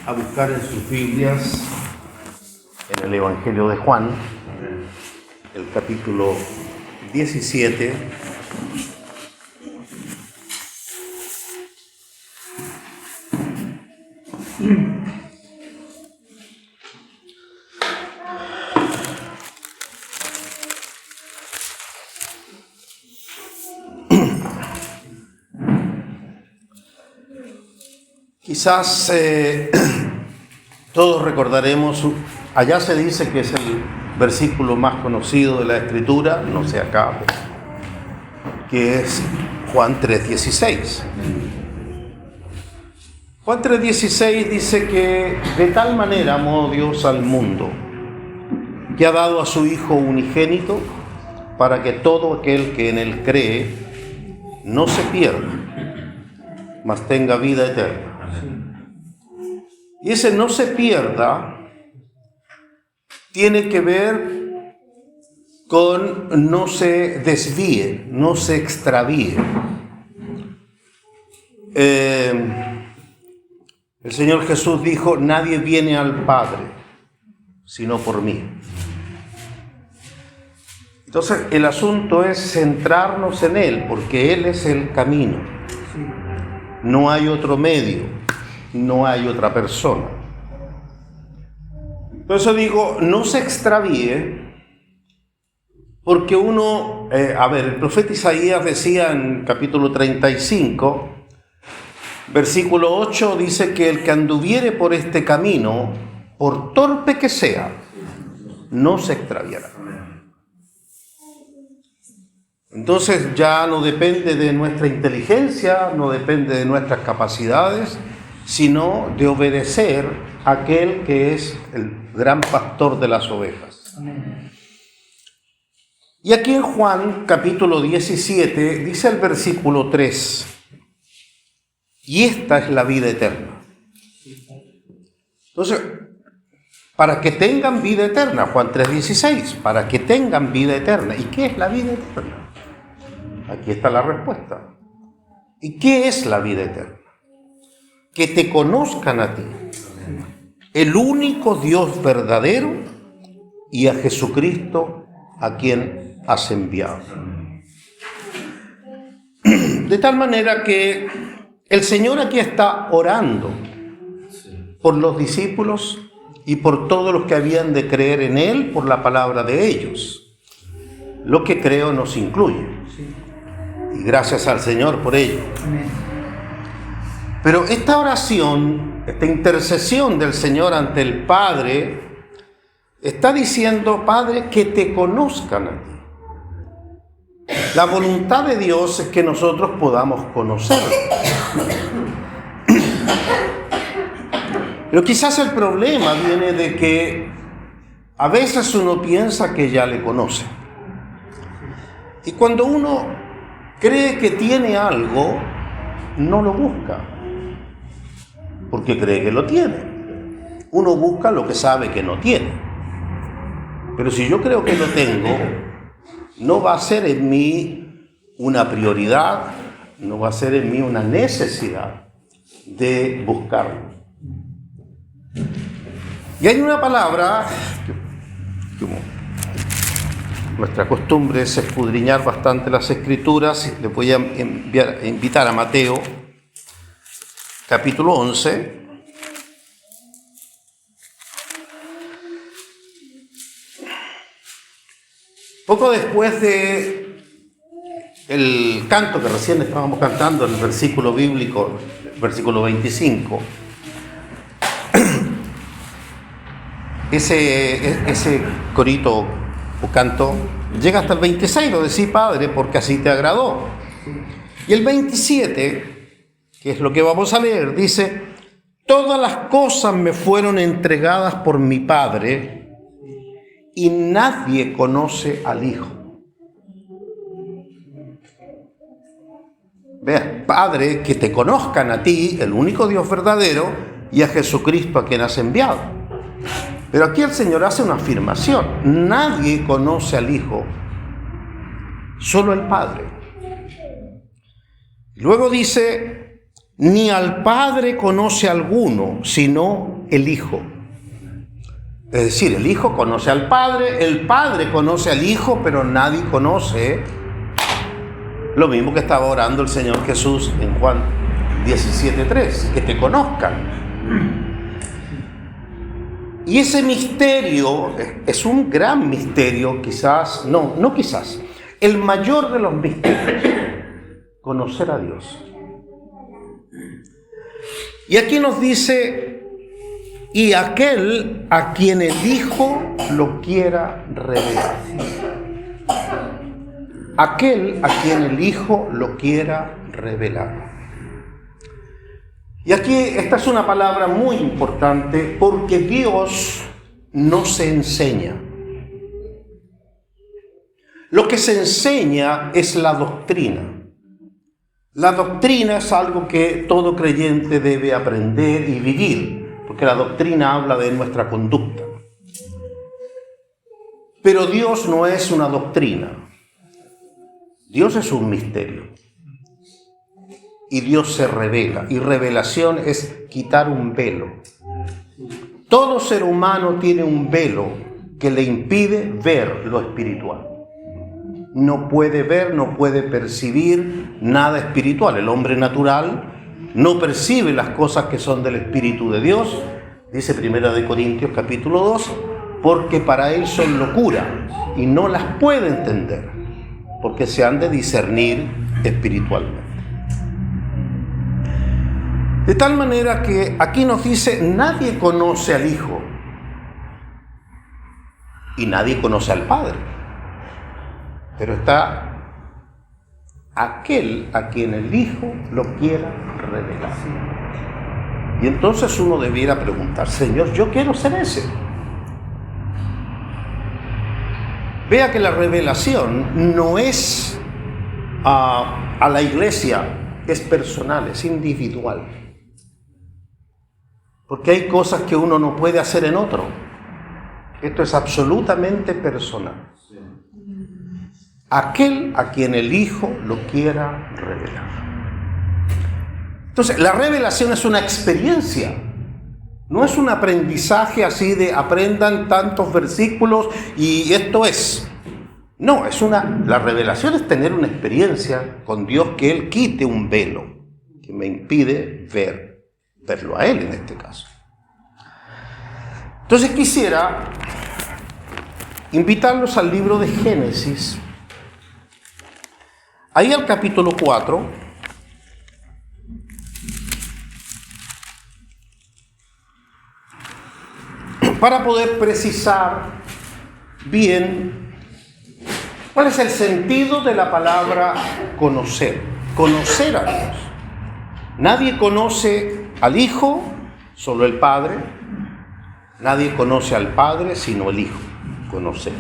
a buscar en sus Biblias, en el Evangelio de Juan, el capítulo 17. Quizás todos recordaremos, allá se dice que es el versículo más conocido de la Escritura, no sé acá, que es Juan 3:16. Juan 3:16 dice que de tal manera amó Dios al mundo, que ha dado a su Hijo unigénito, para que todo aquel que en Él cree no se pierda, mas tenga vida eterna. Y ese no se pierda tiene que ver con no se desvíe, no se extravíe. El Señor Jesús dijo: nadie viene al Padre sino por mí. Entonces el asunto es centrarnos en Él, porque Él es el camino. No hay otro medio. No hay otra persona. Por eso digo, no se extravíe, porque uno, el profeta Isaías decía en capítulo 35, versículo 8, dice que el que anduviere por este camino, por torpe que sea, no se extraviará. Entonces ya no depende de nuestra inteligencia, no depende de nuestras capacidades, sino de obedecer a aquel que es el gran pastor de las ovejas. Amén. Y aquí en Juan capítulo 17 dice el versículo 3, y esta es la vida eterna. Entonces, para que tengan vida eterna, Juan 3:16, para que tengan vida eterna. ¿Y qué es la vida eterna? Aquí está la respuesta. ¿Y qué es la vida eterna? Que te conozcan a ti, el único Dios verdadero, y a Jesucristo a quien has enviado. De tal manera que el Señor aquí está orando por los discípulos y por todos los que habían de creer en Él por la palabra de ellos. Lo que creo nos incluye. Y gracias al Señor por ello. Pero esta oración, esta intercesión del Señor ante el Padre, está diciendo: Padre, que te conozcan a ti. La voluntad de Dios es que nosotros podamos conocerlo. Pero quizás el problema viene de que a veces uno piensa que ya le conoce. Y cuando uno cree que tiene algo, no lo busca, porque cree que lo tiene. Uno busca lo que sabe que no tiene. Pero si yo creo que lo tengo, no va a ser en mí una prioridad, no va a ser en mí una necesidad de buscarlo. Y hay una palabra, como nuestra costumbre es escudriñar bastante las Escrituras, le voy a invitar a Mateo, capítulo 11. Poco después de el canto que recién estábamos cantando, el versículo bíblico, el versículo 25, ese corito o canto llega hasta el 26, lo decís, Padre, porque así te agradó. Y el 27, que es lo que vamos a leer, dice: todas las cosas me fueron entregadas por mi Padre, y nadie conoce al Hijo. Vea, Padre, que te conozcan a ti, el único Dios verdadero, y a Jesucristo a quien has enviado. Pero aquí el Señor hace una afirmación: nadie conoce al Hijo, solo el Padre. Luego dice: Ni al Padre conoce alguno, sino el Hijo. Es decir, el Hijo conoce al Padre, el Padre conoce al Hijo, pero nadie conoce lo mismo que estaba orando el Señor Jesús en Juan 17:3, que te conozcan. Y ese misterio es un gran misterio, quizás, no quizás, el mayor de los misterios, conocer a Dios. Y aquí nos dice, y aquel a quien el Hijo lo quiera revelar. Aquel a quien el Hijo lo quiera revelar. Y aquí esta es una palabra muy importante porque Dios no se enseña. Lo que se enseña es la doctrina. La doctrina es algo que todo creyente debe aprender y vivir, porque la doctrina habla de nuestra conducta. Pero Dios no es una doctrina. Dios es un misterio. Y Dios se revela. Y revelación es quitar un velo. Todo ser humano tiene un velo que le impide ver lo espiritual. No puede ver, no puede percibir nada espiritual. El hombre natural no percibe las cosas que son del Espíritu de Dios, dice 1 Corintios capítulo 2, porque para él son locura y no las puede entender, porque se han de discernir espiritualmente. De tal manera que aquí nos dice, nadie conoce al Hijo y nadie conoce al Padre. Pero está aquel a quien el Hijo lo quiera revelar. Y entonces uno debiera preguntar, Señor, yo quiero ser ese. Vea que la revelación no es a la iglesia, es personal, es individual. Porque hay cosas que uno no puede hacer en otro. Esto es absolutamente personal. Aquel a quien el Hijo lo quiera revelar. Entonces, la revelación es una experiencia. No es un aprendizaje así de aprendan tantos versículos y esto es. No, la revelación es tener una experiencia con Dios, que Él quite un velo que me impide verlo a Él en este caso. Entonces quisiera invitarlos al libro de Génesis, ahí al capítulo 4, para poder precisar bien cuál es el sentido de la palabra conocer. Conocer a Dios. Nadie conoce al Hijo, solo el Padre. Nadie conoce al Padre, sino el Hijo. Conocer.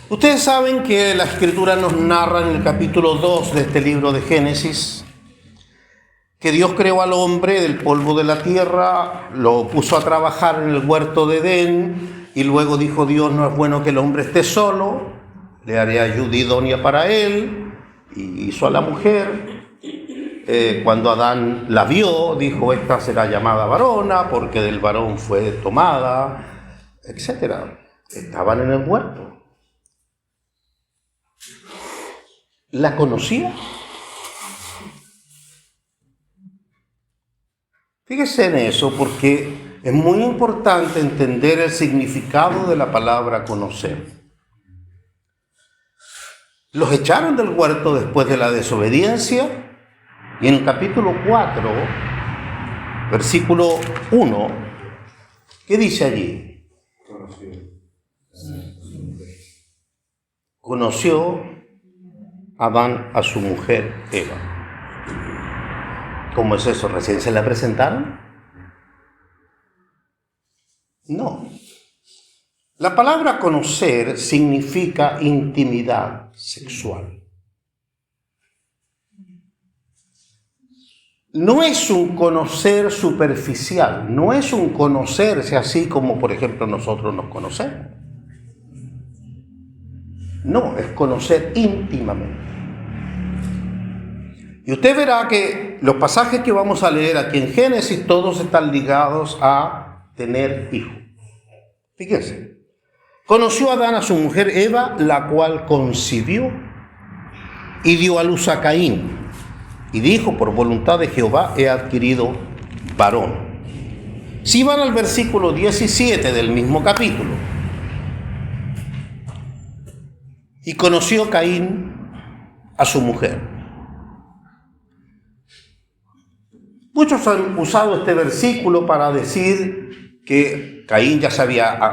Ustedes saben que la Escritura nos narra en el capítulo 2 de este libro de Génesis que Dios creó al hombre del polvo de la tierra, lo puso a trabajar en el huerto de Edén y luego dijo Dios, no es bueno que el hombre esté solo, le haré ayuda idónea para él, y hizo a la mujer. Cuando Adán la vio, dijo, esta será llamada varona porque del varón fue tomada, etc. Estaban en el huerto. ¿La conocía? Fíjese en eso porque es muy importante entender el significado de la palabra conocer. Los echaron del huerto después de la desobediencia y en el capítulo 4, versículo 1, ¿qué dice allí? Conoció Adán a su mujer Eva. ¿Cómo es eso? ¿Recién se la presentaron? No. La palabra conocer significa intimidad sexual. No es un conocer superficial, no es un conocerse así como, por ejemplo, nosotros nos conocemos. No, es conocer íntimamente. Y usted verá que los pasajes que vamos a leer aquí en Génesis todos están ligados a tener hijos. Fíjense. Conoció Adán a su mujer Eva, la cual concibió y dio a luz a Caín. Y dijo, por voluntad de Jehová he adquirido varón. Si van al versículo 17 del mismo capítulo. Y conoció Caín a su mujer. Muchos han usado este versículo para decir que Caín ya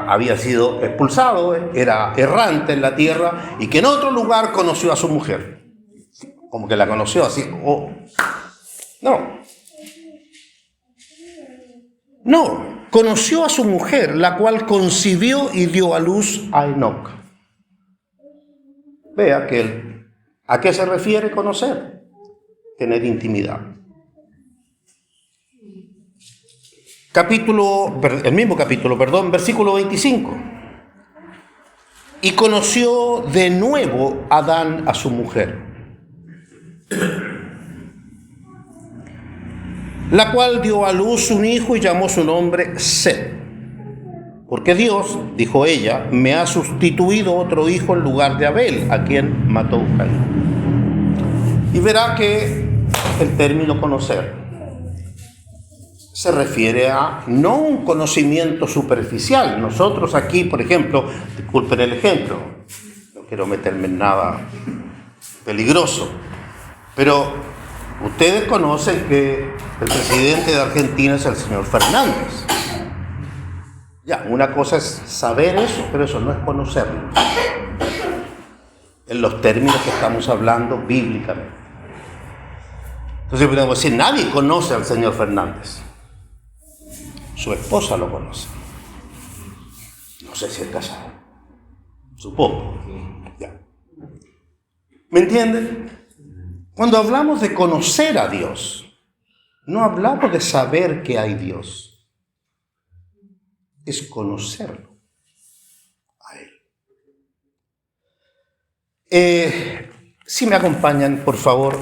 había sido expulsado, era errante en la tierra y que en otro lugar conoció a su mujer. Como que la conoció así. No, conoció a su mujer, la cual concibió y dio a luz a Enoc. Vea que ¿a qué se refiere conocer? Tener intimidad. Versículo 25. Y conoció de nuevo Adán a su mujer, la cual dio a luz un hijo y llamó su nombre Set. Porque Dios, dijo ella, me ha sustituido otro hijo en lugar de Abel, a quien mató Caín. Y verá que el término conocer se refiere a no un conocimiento superficial. Nosotros aquí, por ejemplo, disculpen el ejemplo, no quiero meterme en nada peligroso, pero ustedes conocen que el presidente de Argentina es el señor Fernández. Ya, una cosa es saber eso, pero eso no es conocerlo, en los términos que estamos hablando bíblicamente. Entonces podemos decir, nadie conoce al señor Fernández. Su esposa lo conoce. No sé si es casado. Supongo. Ya. ¿Me entienden? Cuando hablamos de conocer a Dios, no hablamos de saber que hay Dios. Es conocerlo a Él. Si me acompañan, por favor,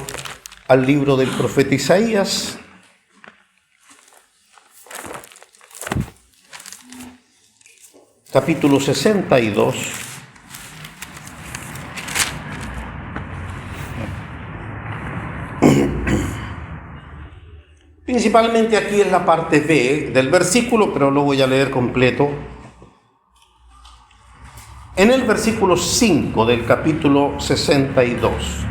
al libro del profeta Isaías. Capítulo 62. Principalmente aquí es la parte B del versículo, pero lo voy a leer completo. En el versículo 5 del capítulo 62.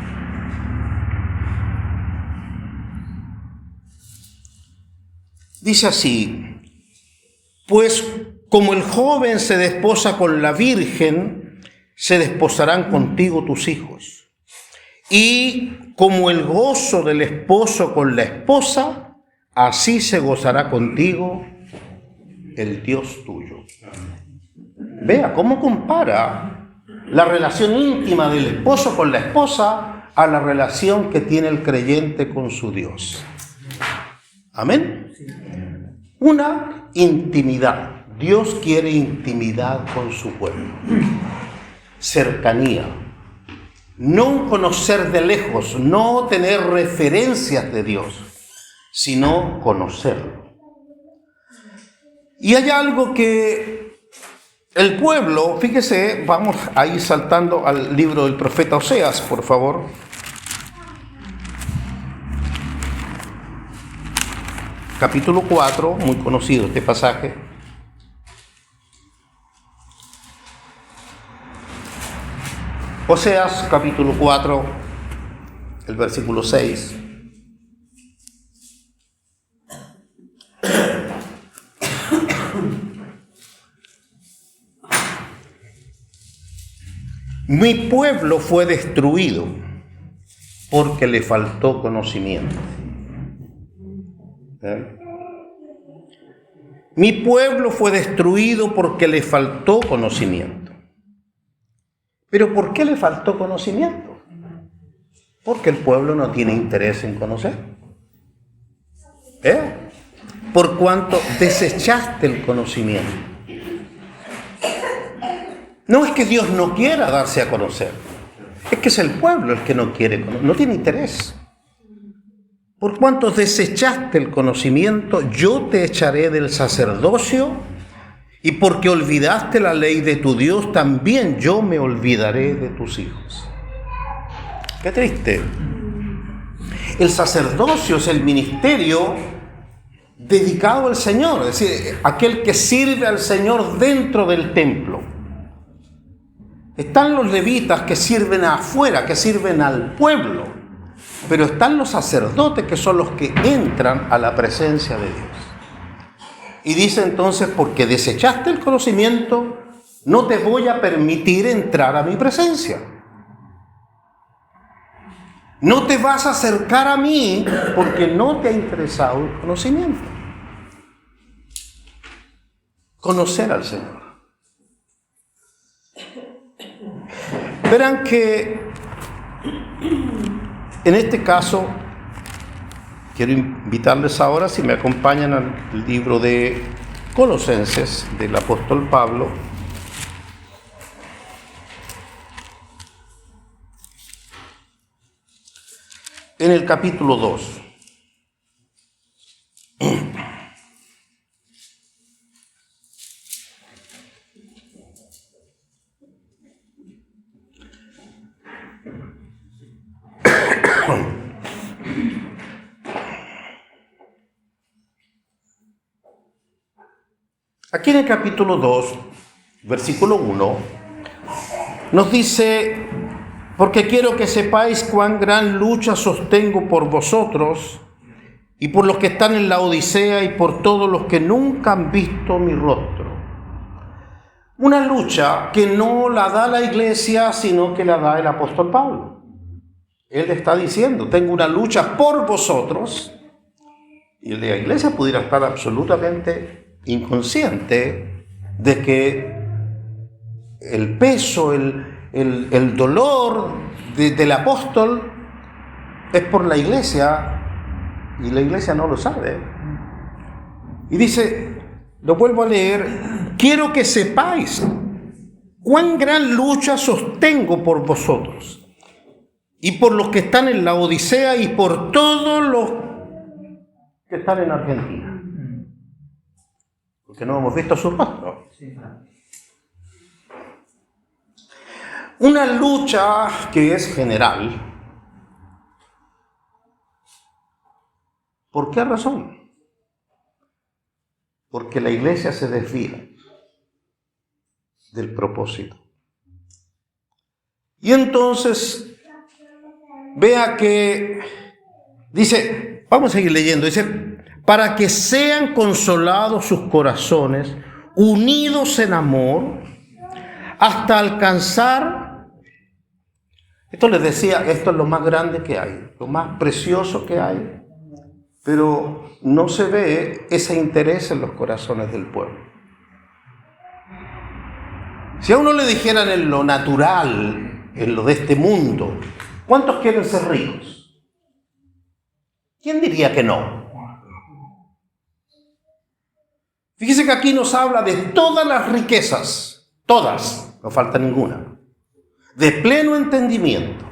Dice así: pues como el joven se desposa con la virgen, se desposarán contigo tus hijos. Y como el gozo del esposo con la esposa, así se gozará contigo el Dios tuyo. Vea cómo compara la relación íntima del esposo con la esposa a la relación que tiene el creyente con su Dios. Amén. Una intimidad. Dios quiere intimidad con su pueblo. Cercanía. No un conocer de lejos, no tener referencias de Dios, sino conocerlo. Y hay algo que el pueblo, fíjese, vamos a ir saltando al libro del profeta Oseas, por favor. Capítulo 4, muy conocido este pasaje. Oseas, capítulo 4, el versículo 6. Mi pueblo fue destruido porque le faltó conocimiento. Mi pueblo fue destruido porque le faltó conocimiento. ¿Pero por qué le faltó conocimiento? Porque el pueblo no tiene interés en conocer. Por cuanto desechaste el conocimiento. No es que Dios no quiera darse a conocer, es que es el pueblo el que no quiere conocer, no tiene interés. Por cuanto desechaste el conocimiento, yo te echaré del sacerdocio, y porque olvidaste la ley de tu Dios, también yo me olvidaré de tus hijos. Qué triste. El sacerdocio es el ministerio dedicado al Señor, es decir, aquel que sirve al Señor dentro del templo. Están los levitas que sirven afuera, que sirven al pueblo, pero están los sacerdotes que son los que entran a la presencia de Dios. Y dice entonces, porque desechaste el conocimiento, no te voy a permitir entrar a mi presencia. No te vas a acercar a mí porque no te ha interesado el conocimiento. Conocer al Señor. Verán que en este caso, quiero invitarles ahora, si me acompañan al libro de Colosenses del apóstol Pablo. En el capítulo 2. Aquí en el capítulo 2, versículo 1, nos dice: porque quiero que sepáis cuán gran lucha sostengo por vosotros y por los que están en la Odisea y por todos los que nunca han visto mi rostro. Una lucha que no la da la iglesia, sino que la da el apóstol Pablo. Él está diciendo: tengo una lucha por vosotros. Y la iglesia pudiera estar absolutamente inconsciente de que el peso, el dolor del apóstol es por la iglesia, y la iglesia no lo sabe. Y dice, lo vuelvo a leer: quiero que sepáis cuán gran lucha sostengo por vosotros y por los que están en la Odisea y por todos los que están en Argentina, porque no hemos visto su rostro. Una lucha que es general. ¿Por qué razón? Porque la iglesia se desvía del propósito. Y entonces, vea que dice, vamos a seguir leyendo, dice: para que sean consolados sus corazones, unidos en amor, hasta alcanzar. Esto les decía, esto es lo más grande que hay, lo más precioso que hay, pero no se ve ese interés en los corazones del pueblo. Si a uno le dijeran en lo natural, en lo de este mundo, ¿cuántos quieren ser ricos? ¿Quién diría que no? Fíjese que aquí nos habla de todas las riquezas, todas, no falta ninguna, de pleno entendimiento,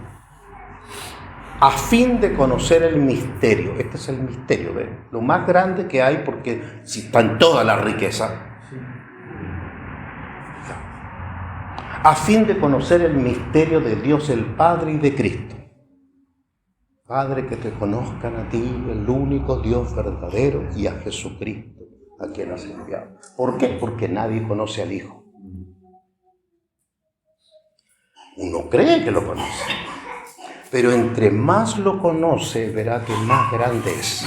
a fin de conocer el misterio. Este es el misterio, ¿ven? Lo más grande que hay, porque si están todas las riquezas, a fin de conocer el misterio de Dios el Padre y de Cristo. Padre, que te conozcan a ti, el único Dios verdadero, y a Jesucristo, a quien has enviado. ¿Por qué? Porque nadie conoce al Hijo. Uno cree que lo conoce, pero entre más lo conoce, verá que más grande es.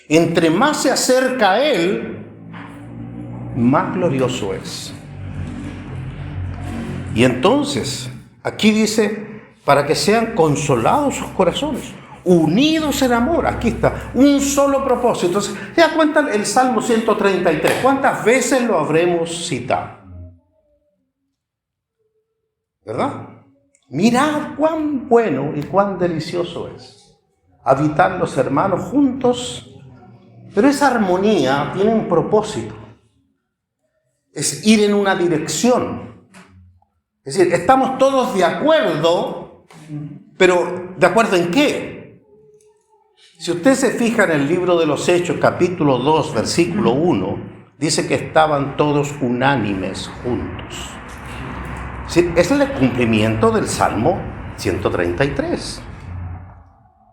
Entre más se acerca a Él, más glorioso es. Y entonces, aquí dice, para que sean consolados sus corazones, unidos en amor. Aquí está, un solo propósito. Entonces, ¿se da cuenta el Salmo 133? ¿Cuántas veces lo habremos citado? ¿Verdad? Mirad cuán bueno y cuán delicioso es habitar los hermanos juntos, pero esa armonía tiene un propósito. Es ir en una dirección. Es decir, estamos todos de acuerdo, Pero, ¿de acuerdo en qué? Si usted se fija en el libro de los Hechos, capítulo 2, versículo 1, dice que estaban todos unánimes juntos. Sí, es el cumplimiento del Salmo 133.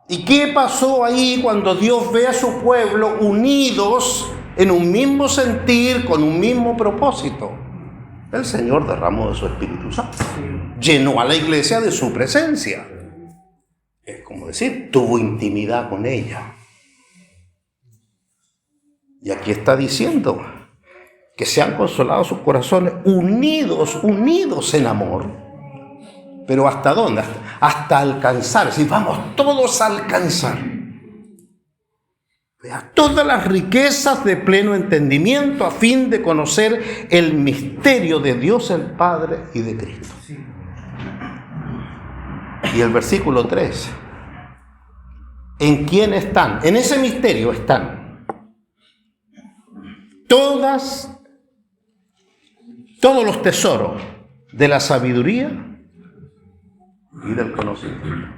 ¿Y qué pasó ahí cuando Dios ve a su pueblo unidos en un mismo sentir, con un mismo propósito? El Señor derramó de su Espíritu Santo. Llenó a la iglesia de su presencia. Es como decir, tuvo intimidad con ella. Y aquí está diciendo que se han consolado sus corazones unidos en amor. Pero ¿hasta dónde? Hasta alcanzar. Si vamos todos a alcanzar. Vea, todas las riquezas de pleno entendimiento a fin de conocer el misterio de Dios el Padre y de Cristo. Y el versículo 3. ¿En quién están? En ese misterio están todos los tesoros de la sabiduría y del conocimiento.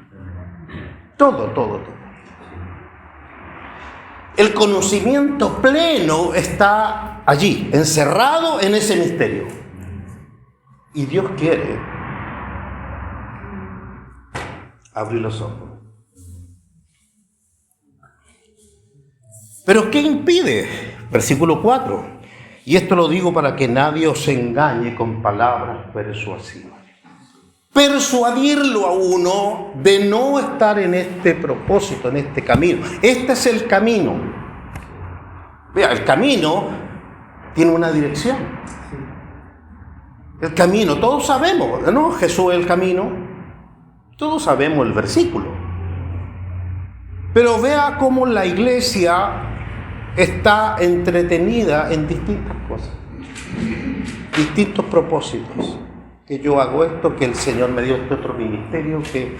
Todo. El conocimiento pleno está allí, encerrado en ese misterio. Y Dios quiere abrir los ojos. ¿Pero qué impide? Versículo 4. Y esto lo digo para que nadie os engañe con palabras persuasivas. Persuadirlo a uno de no estar en este propósito, en este camino. Este es el camino. Vea, el camino tiene una dirección. El camino, todos sabemos, ¿no? Jesús es el camino. Todos sabemos el versículo. Pero vea cómo la iglesia está entretenida en distintas cosas, distintos propósitos. Que yo hago esto, que el Señor me dio este otro ministerio, que,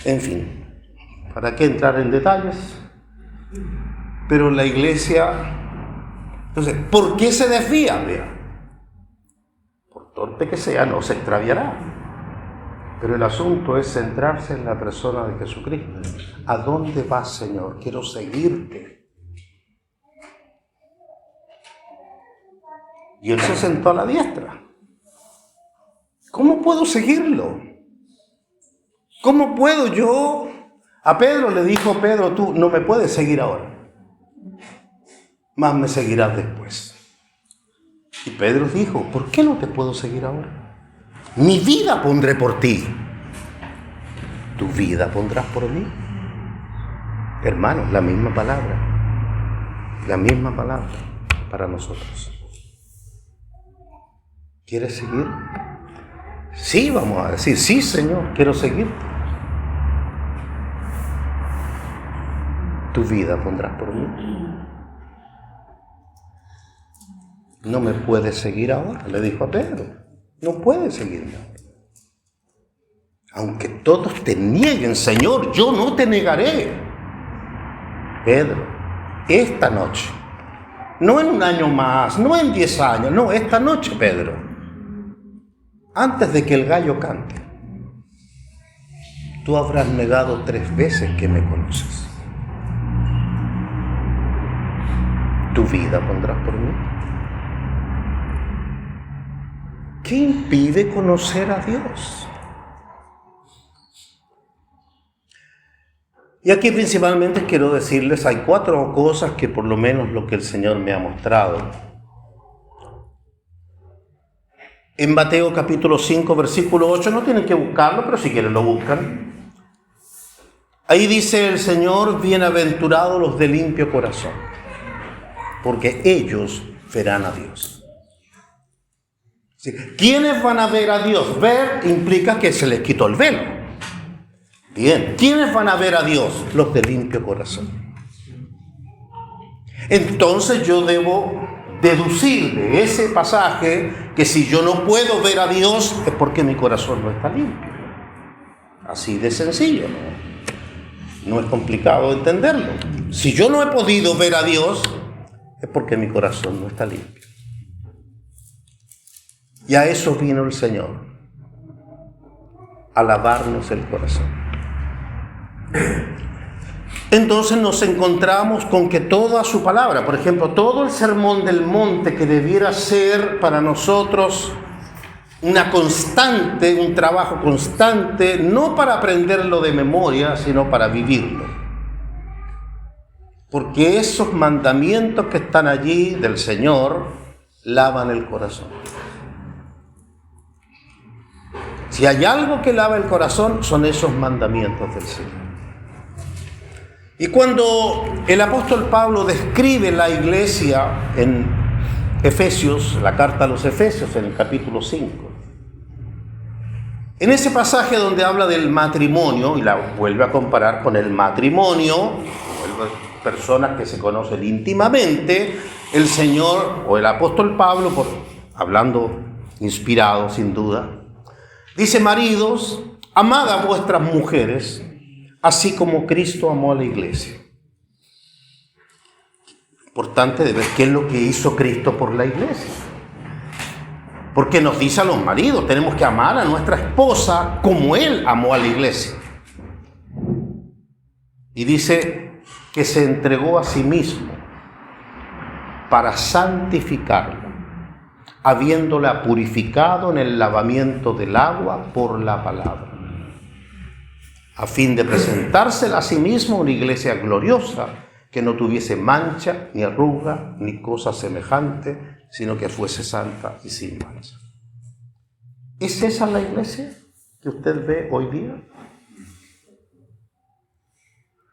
en fin, ¿para qué entrar en detalles? Pero la iglesia, entonces, ¿por qué se desvía? Vea, por torpe que sea, no se extraviará. Pero el asunto es centrarse en la persona de Jesucristo. ¿A dónde vas, Señor? Quiero seguirte. Y él se sentó a la diestra. ¿Cómo puedo seguirlo? ¿Cómo puedo yo? A Pedro le dijo, Pedro, tú no me puedes seguir ahora, más me seguirás después. Y Pedro dijo, ¿por qué no te puedo seguir ahora? Mi vida pondré por ti. ¿Tu vida pondrás por mí? Hermanos, la misma palabra para nosotros. ¿Quieres seguir? Sí, vamos a decir, sí, Señor, quiero seguirte. Tu vida pondrás por mí. No me puedes seguir ahora, le dijo a Pedro. No puedes seguirme ahora. Aunque todos te nieguen, Señor, yo no te negaré. Pedro, esta noche, no en un año más, no en 10 años, no, esta noche, Pedro. Antes de que el gallo cante, tú habrás negado 3 veces que me conoces. ¿Tu vida pondrás por mí? ¿Qué impide conocer a Dios? Y aquí principalmente quiero decirles, hay 4 cosas que por lo menos lo que el Señor me ha mostrado. En Mateo capítulo 5, versículo 8, no tienen que buscarlo, pero si quieren lo buscan. Ahí dice el Señor, bienaventurados los de limpio corazón, porque ellos verán a Dios. ¿Sí? ¿Quiénes van a ver a Dios? Ver implica que se les quitó el velo. Bien, ¿quiénes van a ver a Dios? Los de limpio corazón. Entonces yo debo deducir de ese pasaje que si yo no puedo ver a Dios es porque mi corazón no está limpio. Así de sencillo, no es complicado entenderlo. Si yo no he podido ver a Dios es porque mi corazón no está limpio. Y a eso vino el Señor, a lavarnos el corazón. entonces nos encontramos con que toda su palabra, por ejemplo, todo el sermón del monte, que debiera ser para nosotros una constante, un trabajo constante, no para aprenderlo de memoria, sino para vivirlo. Porque esos mandamientos que están allí del Señor lavan el corazón. Si hay algo que lava el corazón, son esos mandamientos del Señor. Y cuando el apóstol Pablo describe la iglesia en Efesios, la carta a los Efesios, en el capítulo 5, en ese pasaje donde habla del matrimonio, y la vuelve a comparar con el matrimonio, personas que se conocen íntimamente, el Señor o el apóstol Pablo, hablando inspirado sin duda, dice: maridos, amad a vuestras mujeres, así como Cristo amó a la iglesia. Importante de ver qué es lo que hizo Cristo por la iglesia. Porque nos dice a los maridos, tenemos que amar a nuestra esposa como Él amó a la iglesia. Y dice que se entregó a sí mismo para santificarla, habiéndola purificado en el lavamiento del agua por la palabra, a fin de presentársela a sí mismo una iglesia gloriosa, que no tuviese mancha, ni arruga, ni cosa semejante, sino que fuese santa y sin mancha. ¿Es esa la iglesia que usted ve hoy día?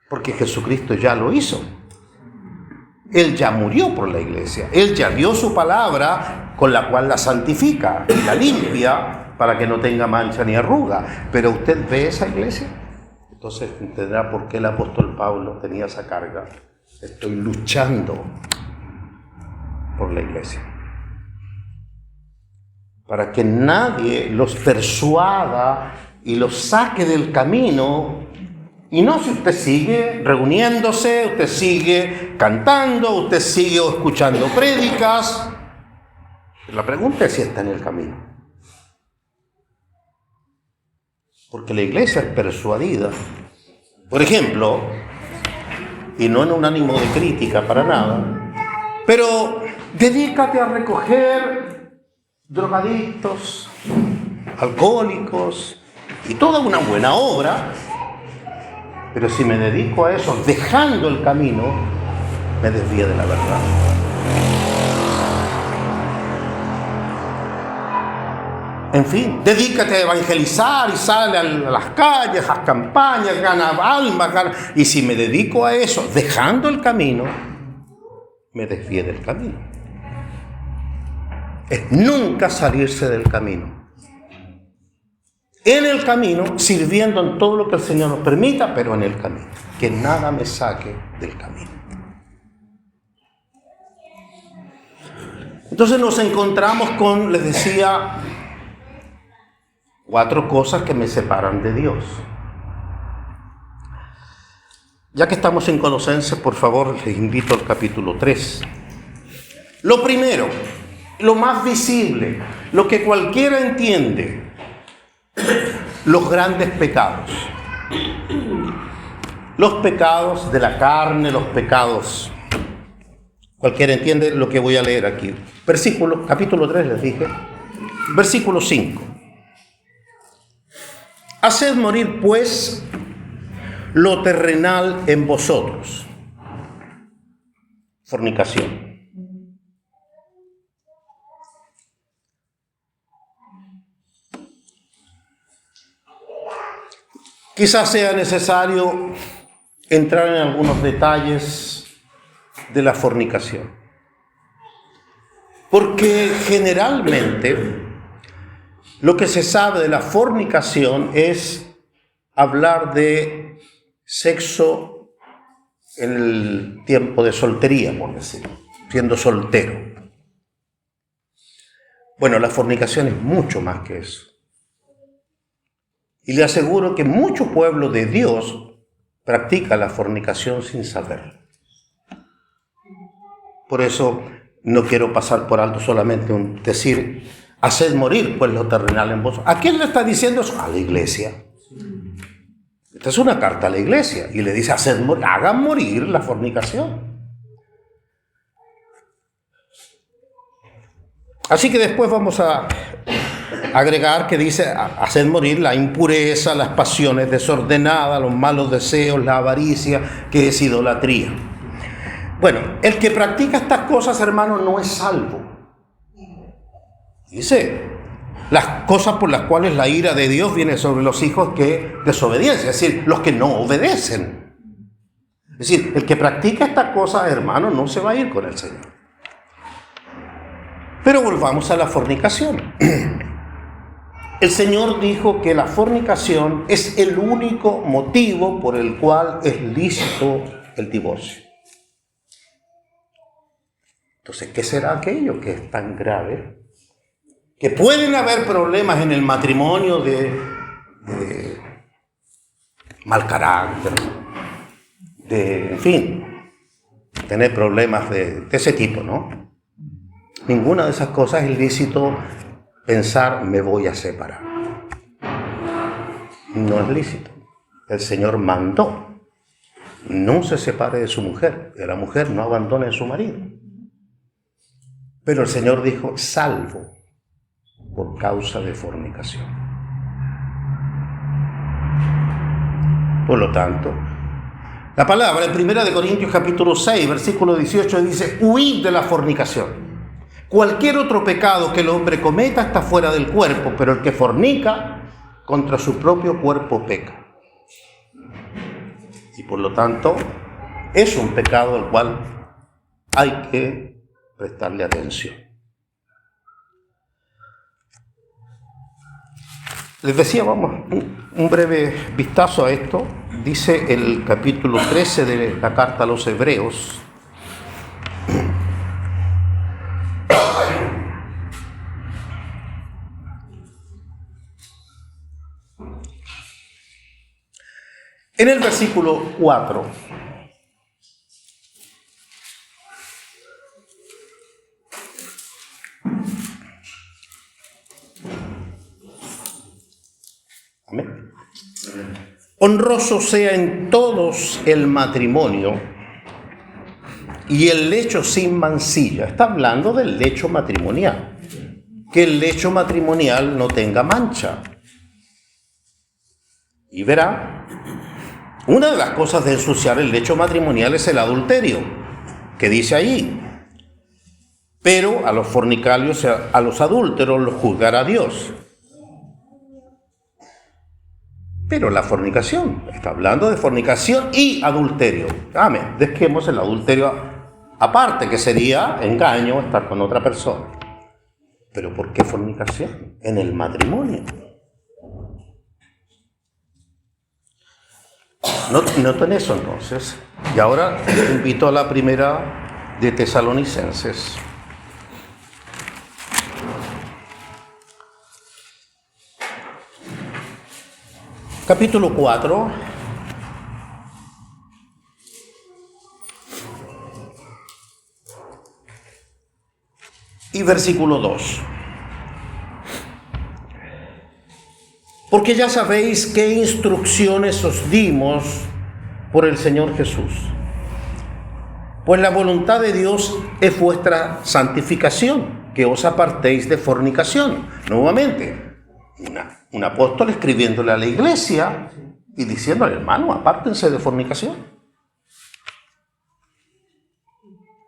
Porque Jesucristo ya lo hizo. Él ya murió por la iglesia. Él ya dio su palabra con la cual la santifica y la limpia para que no tenga mancha ni arruga. Pero usted ve esa iglesia. Entonces entenderá por qué el apóstol Pablo tenía esa carga. Estoy luchando por la iglesia. Para que nadie los persuada y los saque del camino. Y no si usted sigue reuniéndose, usted sigue cantando, usted sigue escuchando prédicas. La pregunta es si está en el camino. Porque la iglesia es persuadida. Por ejemplo, y no en un ánimo de crítica para nada, pero dedícate a recoger drogadictos, alcohólicos y toda una buena obra. Pero si me dedico a eso, dejando el camino, me desvío de la verdad. En fin, dedícate a evangelizar y sale a las calles, a las campañas, gana almas, y si me dedico a eso, dejando el camino, me desvío del camino. Es nunca salirse del camino. En el camino, sirviendo en todo lo que el Señor nos permita, pero en el camino. Que nada me saque del camino. Entonces nos encontramos con, les decía, 4 cosas que me separan de Dios. Ya que estamos en Colosenses, por favor, les invito al capítulo 3. Lo primero, lo más visible, lo que cualquiera entiende, los grandes pecados. Los pecados de la carne, los pecados. Cualquiera entiende lo que voy a leer aquí. Capítulo 3 les dije. Versículo 5. Haced morir, pues, lo terrenal en vosotros. Fornicación. Quizás sea necesario entrar en algunos detalles de la fornicación. Porque generalmente lo que se sabe de la fornicación es hablar de sexo en el tiempo de soltería, por decirlo, siendo soltero. Bueno, la fornicación es mucho más que eso. Y le aseguro que mucho pueblo de Dios practica la fornicación sin saberlo. Por eso no quiero pasar por alto solamente decir, haced morir pues lo terrenal en vosotros. ¿A quién le está diciendo eso? A la iglesia. Le Esta es una carta a la iglesia y le dice, hagan morir la fornicación. Así que después vamos a agregar que dice, haced morir la impureza, las pasiones desordenadas, los malos deseos, la avaricia, que es idolatría. Bueno, el que practica estas cosas, hermanos, no es salvo. Dice, las cosas por las cuales la ira de Dios viene sobre los hijos que desobedecen, es decir, los que no obedecen. Es decir, el que practica estas cosas, hermanos, no se va a ir con el Señor. Pero volvamos a la fornicación. El Señor dijo que la fornicación es el único motivo por el cual es lícito el divorcio. Entonces, ¿qué será aquello que es tan grave? Que pueden haber problemas en el matrimonio de mal carácter, en fin, tener problemas de ese tipo, ¿no? Ninguna de esas cosas es lícito pensar, me voy a separar. No es lícito. El Señor mandó, no se separe de su mujer, que la mujer no abandone a su marido. Pero el Señor dijo, salvo por causa de fornicación. Por lo tanto, la palabra en 1 Corintios capítulo 6, versículo 18 dice, huid de la fornicación. Cualquier otro pecado que el hombre cometa está fuera del cuerpo, pero el que fornica contra su propio cuerpo peca. Y por lo tanto, es un pecado al cual hay que prestarle atención. Les decía, vamos, un breve vistazo a esto. Dice el capítulo 13 de la carta a los Hebreos. En el versículo 4, amén. Honroso sea en todos el matrimonio y el lecho sin mancilla. Está hablando del lecho matrimonial. Que el lecho matrimonial no tenga mancha. Y verá, una de las cosas de ensuciar el lecho matrimonial es el adulterio, que dice ahí. Pero a los fornicarios, a los adúlteros, los juzgará Dios. Pero la fornicación, está hablando de fornicación y adulterio. Amén. Dejemos el adulterio aparte, que sería engaño, estar con otra persona. Pero ¿por qué fornicación? En el matrimonio. Noten eso entonces. Y ahora invito a la primera de Tesalonicenses. Capítulo 4. Y versículo 2. Porque ya sabéis qué instrucciones os dimos por el Señor Jesús. Pues la voluntad de Dios es vuestra santificación, que os apartéis de fornicación. Nuevamente, un apóstol escribiéndole a la iglesia y diciéndole, hermano, apártense de fornicación.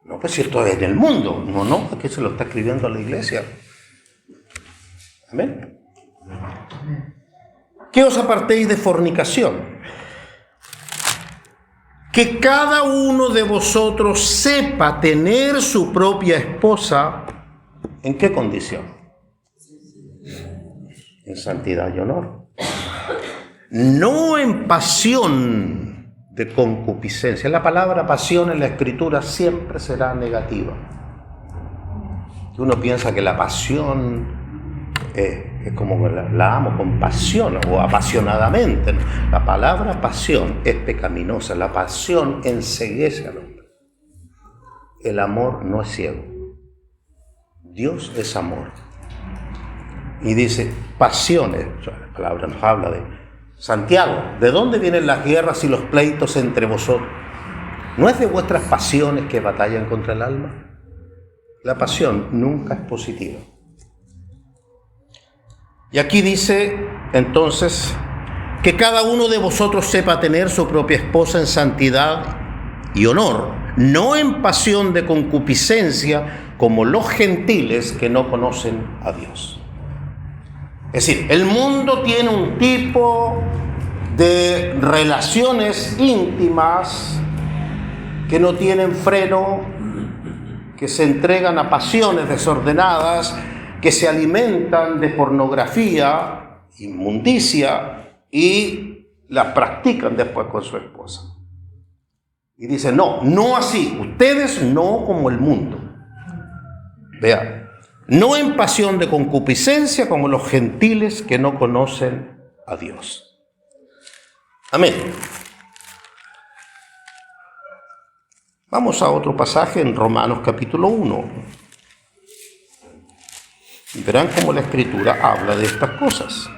No, pues si esto es en el mundo. No, es que se lo está escribiendo a la iglesia. Amén. Que os apartéis de fornicación. Que cada uno de vosotros sepa tener su propia esposa. ¿En qué condición? En santidad y honor. No en pasión de concupiscencia. La palabra pasión en la Escritura siempre será negativa. Uno piensa que la pasión es como la amo con pasión o apasionadamente. La palabra pasión es pecaminosa. La pasión enceguece al hombre. El amor no es ciego. Dios es amor. Y dice pasiones. La palabra nos habla de Santiago, ¿de dónde vienen las guerras y los pleitos entre vosotros? ¿No es de vuestras pasiones que batallan contra el alma? La pasión nunca es positiva. Y aquí dice, entonces, que cada uno de vosotros sepa tener su propia esposa en santidad y honor, no en pasión de concupiscencia, como los gentiles que no conocen a Dios. Es decir, el mundo tiene un tipo de relaciones íntimas que no tienen freno, que se entregan a pasiones desordenadas, que se alimentan de pornografía, inmundicia, y la practican después con su esposa. Y dice, no así, ustedes no como el mundo. Vean, no en pasión de concupiscencia como los gentiles que no conocen a Dios. Amén. Vamos a otro pasaje en Romanos capítulo 1. Y verán cómo la Escritura habla de estas cosas.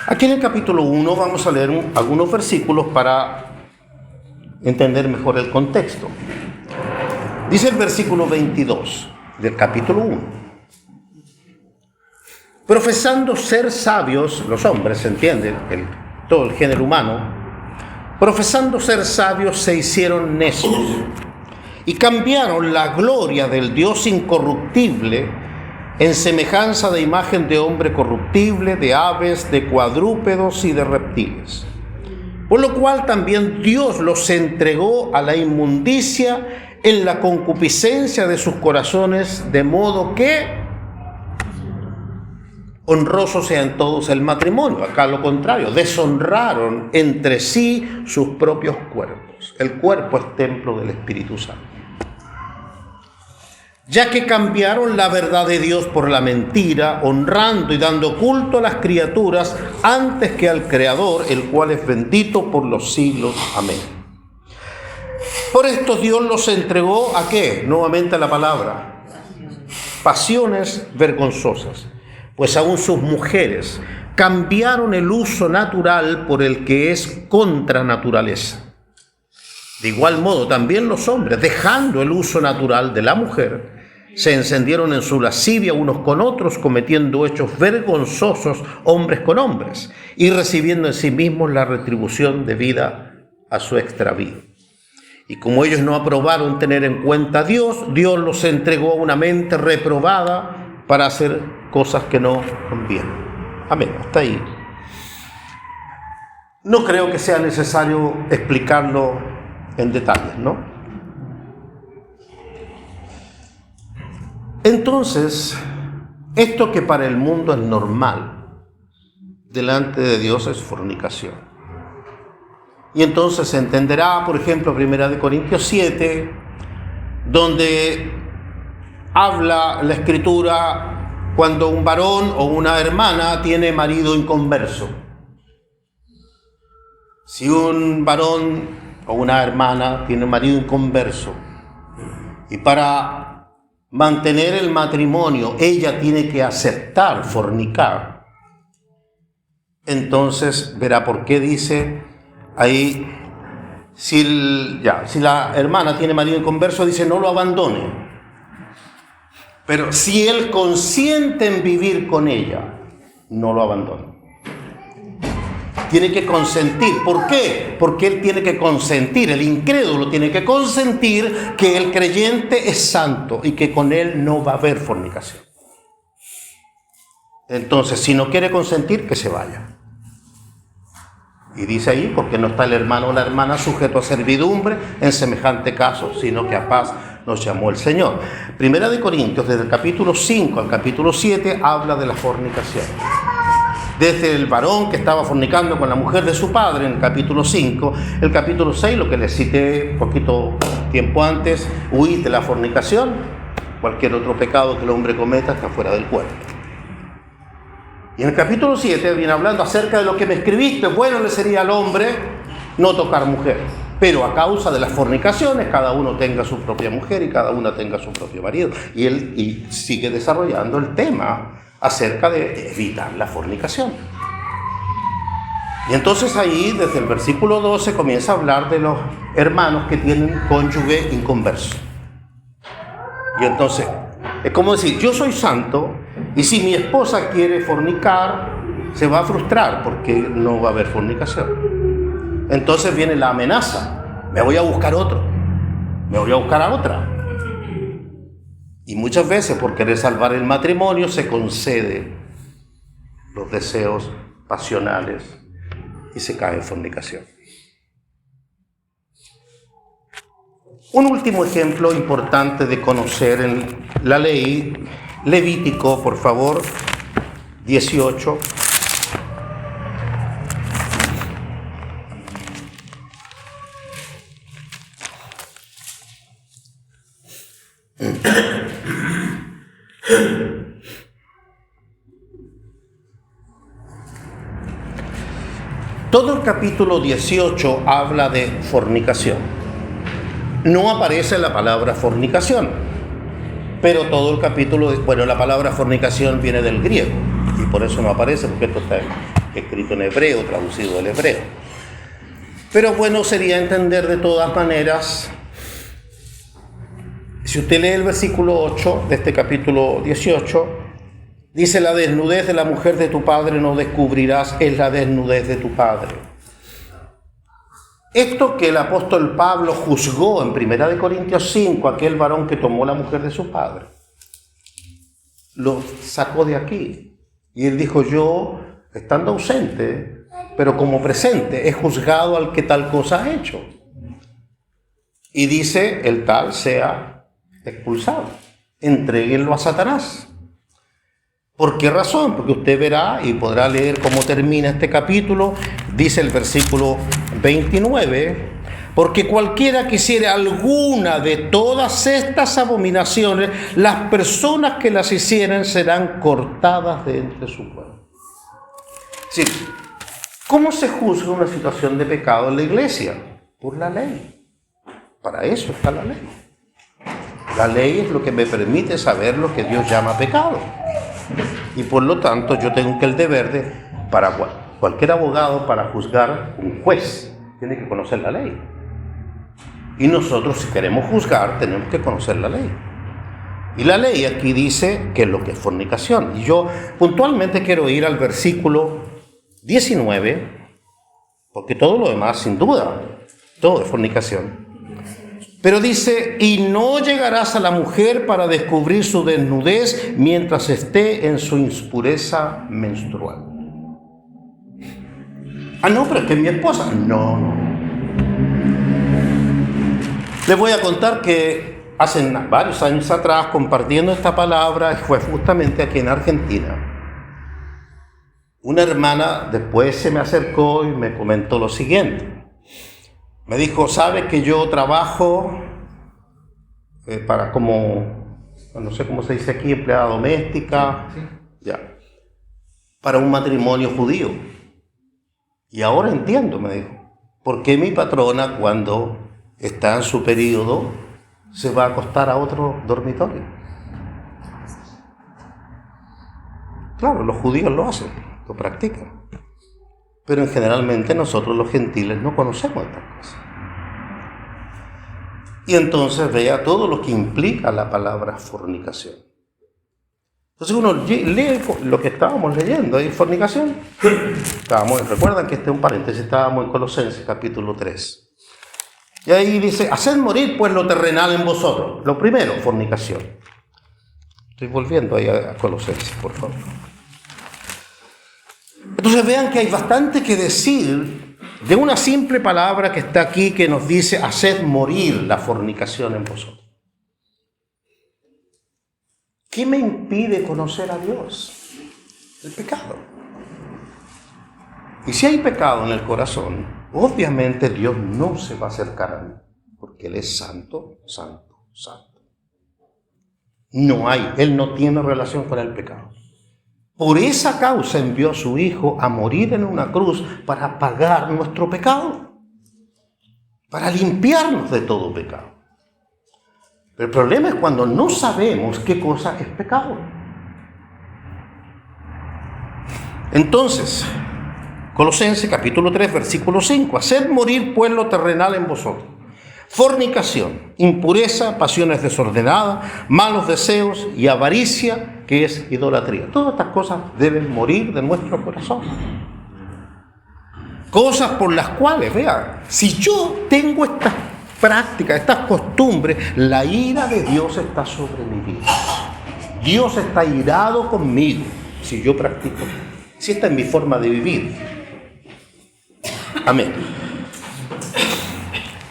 Aquí en el capítulo 1 vamos a leer algunos versículos para entender mejor el contexto. Dice el versículo 22 del capítulo 1. Profesando ser sabios, los hombres, ¿se entienden? Todo el género humano, profesando ser sabios se hicieron necios y cambiaron la gloria del Dios incorruptible en semejanza de imagen de hombre corruptible, de aves, de cuadrúpedos y de reptiles. Por lo cual también Dios los entregó a la inmundicia en la concupiscencia de sus corazones, de modo que honroso sea en todos el matrimonio. Acá lo contrario, deshonraron entre sí sus propios cuerpos. El cuerpo es templo del Espíritu Santo. Ya que cambiaron la verdad de Dios por la mentira, honrando y dando culto a las criaturas antes que al Creador, el cual es bendito por los siglos. Amén. Por esto Dios los entregó ¿a qué? Nuevamente a la palabra. Pasiones vergonzosas. Pues aún sus mujeres cambiaron el uso natural por el que es contra naturaleza. De igual modo también los hombres, dejando el uso natural de la mujer, se encendieron en su lascivia unos con otros, cometiendo hechos vergonzosos hombres con hombres, y recibiendo en sí mismos la retribución debida a su extravío. Y como ellos no aprobaron tener en cuenta a Dios, Dios los entregó a una mente reprobada para hacer cosas que no convienen. Amén, hasta ahí. No creo que sea necesario explicarlo en detalles, ¿no? Entonces, esto que para el mundo es normal, delante de Dios es fornicación. Y entonces se entenderá, por ejemplo, 1 Corintios 7, donde habla la Escritura cuando un varón o una hermana tiene marido inconverso. Si un varón o una hermana tiene marido inconverso y para mantener el matrimonio ella tiene que aceptar fornicar, entonces verá por qué dice ahí, si la hermana tiene marido inconverso, dice no lo abandone. Pero si él consiente en vivir con ella, no lo abandone. Tiene que consentir. ¿Por qué? Porque él tiene que consentir, el incrédulo tiene que consentir que el creyente es santo y que con él no va a haber fornicación. Entonces, si no quiere consentir, que se vaya. Y dice ahí, porque no está el hermano o la hermana sujeto a servidumbre en semejante caso, sino que a paz nos llamó el Señor. 1 Corintios, desde el capítulo 5 al capítulo 7, habla de la fornicación. Desde el varón que estaba fornicando con la mujer de su padre en el capítulo 5, el capítulo 6, lo que les cité poquito tiempo antes, huid de la fornicación. Cualquier otro pecado que el hombre cometa está fuera del cuerpo. Y en el capítulo 7 viene hablando acerca de lo que me escribiste. Bueno le sería al hombre no tocar mujer. Pero a causa de las fornicaciones, cada uno tenga su propia mujer y cada una tenga su propio marido. Y sigue desarrollando el tema acerca de evitar la fornicación. Y entonces ahí, desde el versículo 12, comienza a hablar de los hermanos que tienen cónyuge inconverso. Y entonces, es como decir, yo soy santo, y si mi esposa quiere fornicar, se va a frustrar porque no va a haber fornicación. Entonces viene la amenaza, me voy a buscar otro, me voy a buscar a otra. Y muchas veces por querer salvar el matrimonio se concede los deseos pasionales y se cae en fornicación. Un último ejemplo importante de conocer en la ley, Levítico, por favor, 18. Todo el capítulo 18 habla de fornicación. No aparece la palabra fornicación, pero todo el capítulo, la palabra fornicación viene del griego y por eso no aparece, porque esto está escrito en hebreo, traducido del hebreo. Pero bueno, sería entender de todas maneras, si usted lee el versículo 8 de este capítulo 18, dice: la desnudez de la mujer de tu padre no descubrirás, es la desnudez de tu padre. Esto que el apóstol Pablo juzgó en 1 Corintios 5, aquel varón que tomó la mujer de su padre, lo sacó de aquí. Y él dijo: yo, estando ausente, pero como presente, he juzgado al que tal cosa ha hecho. Y dice: el tal sea expulsado, entréguenlo a Satanás. ¿Por qué razón? Porque usted verá y podrá leer cómo termina este capítulo. Dice el versículo 29, porque cualquiera que hiciere alguna de todas estas abominaciones, las personas que las hicieren serán cortadas de entre su pueblo. Sí. ¿Cómo se juzga una situación de pecado en la iglesia? Por la ley. Para eso está la ley. La ley es lo que me permite saber lo que Dios llama pecado. Y por lo tanto yo tengo el deber de, para cualquier abogado, para juzgar, un juez tiene que conocer la ley. Y nosotros, si queremos juzgar, tenemos que conocer la ley. Y la ley aquí dice que es lo que es fornicación. Y yo puntualmente quiero ir al versículo 19, porque todo lo demás, sin duda, todo es fornicación. Pero dice: y no llegarás a la mujer para descubrir su desnudez mientras esté en su impureza menstrual. Ah, no, pero es que es mi esposa. No. Les voy a contar que hace varios años atrás, compartiendo esta palabra, fue justamente aquí en Argentina. Una hermana después se me acercó y me comentó lo siguiente. Me dijo: ¿sabe que yo trabajo para como, no sé cómo se dice aquí, empleada doméstica? Sí. Ya. Para un matrimonio judío. Y ahora entiendo, me dijo, por qué mi patrona, cuando está en su periodo, se va a acostar a otro dormitorio. Claro, los judíos lo hacen, lo practican. Pero generalmente nosotros los gentiles no conocemos estas cosas. Y entonces vea todo lo que implica la palabra fornicación. Entonces uno lee lo que estábamos leyendo, ¿hay fornicación? Recuerdan que este es un paréntesis, estábamos en Colosenses capítulo 3. Y ahí dice: haced morir pues lo terrenal en vosotros. Lo primero, fornicación. Estoy volviendo ahí a Colosenses, por favor. Entonces vean que hay bastante que decir de una simple palabra que está aquí, que nos dice: haced morir la fornicación en vosotros. ¿Qué me impide conocer a Dios? El pecado. Y si hay pecado en el corazón, obviamente Dios no se va a acercar a mí, porque Él es santo, santo, santo. Él no tiene relación con el pecado. Por esa causa envió a su Hijo a morir en una cruz para pagar nuestro pecado. para limpiarnos de todo pecado. Pero el problema es cuando no sabemos qué cosa es pecado. Entonces, Colosenses capítulo 3, versículo 5. Haced morir pues lo terrenal en vosotros: fornicación, impureza, pasiones desordenadas, malos deseos y avaricia, que es idolatría. Todas estas cosas deben morir de nuestro corazón. Cosas por las cuales, vean, si yo tengo estas prácticas, estas costumbres, la ira de Dios está sobre mi vida. Dios está irado conmigo si yo practico. Si esta es mi forma de vivir. Amén.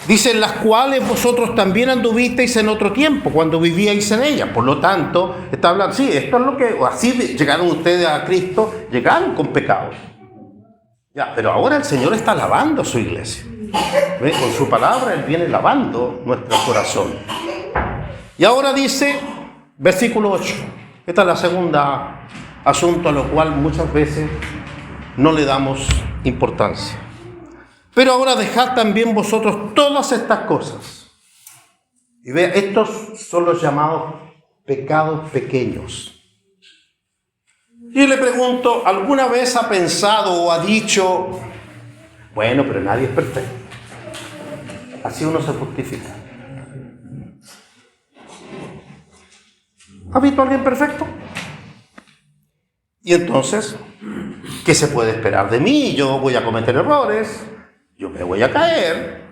Dice, en las cuales vosotros también anduvisteis en otro tiempo, cuando vivíais en ellas. Por lo tanto, está hablando, sí, esto es lo que, así llegaron ustedes a Cristo, llegaron con pecados. Ya, pero ahora el Señor está lavando a su iglesia. ¿Ve? Con su palabra Él viene lavando nuestro corazón. Y ahora dice, versículo 8. Esta es la segunda asunto a lo cual muchas veces no le damos importancia. Pero ahora dejad también vosotros todas estas cosas. Y vea, estos son los llamados pecados pequeños. Y le pregunto, ¿alguna vez ha pensado o ha dicho, bueno, pero nadie es perfecto? Así uno se justifica. ¿Ha visto a alguien perfecto? Y entonces, ¿qué se puede esperar de mí? Yo voy a cometer errores, yo me voy a caer.